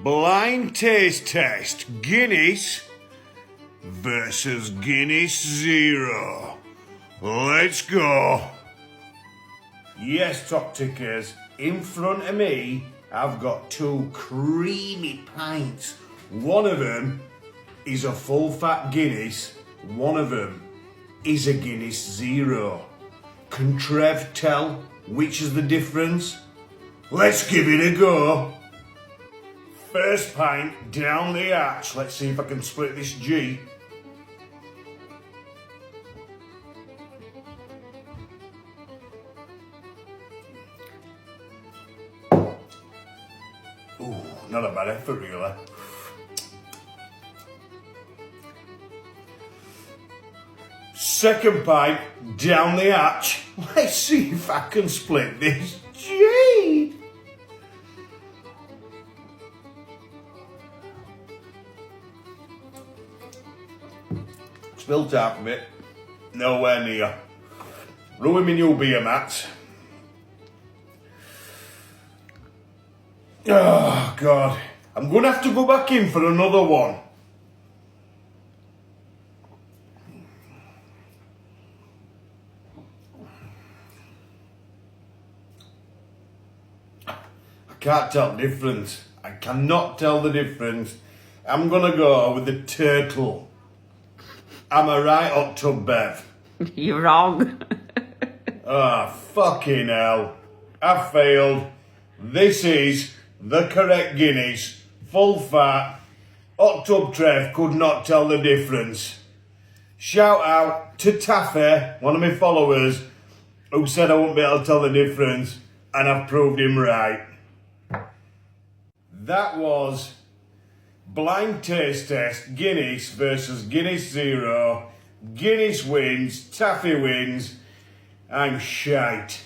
Blind taste test. Guinness versus Guinness Zero. Let's go. Yes, top tickers. In front of me, I've got two creamy pints. One of them is a full fat Guinness. One of them is a Guinness Zero. Can Trev tell which is the difference? Let's give it a go. First pint down the hatch. Let's see if I can split this G. Ooh, not a bad effort really. Second pint down the hatch. Let's see if I can split this G. Spilled half of it. Nowhere near. Ruin me new beer mats. Oh God. I'm gonna have to go back in for another one. I can't tell the difference. I cannot tell the difference. I'm gonna go with the turtle. Am I right, Hot Tub Bev? You're wrong. Fucking hell. I failed. This is the correct Guinness. Full fat. Hot Tub Trev could not tell the difference. Shout out to Taffy, one of my followers, who said I wouldn't be able to tell the difference, and I've proved him right. That was blind taste test, Guinness versus Guinness Zero. Guinness wins, Taffy wins. I'm shite.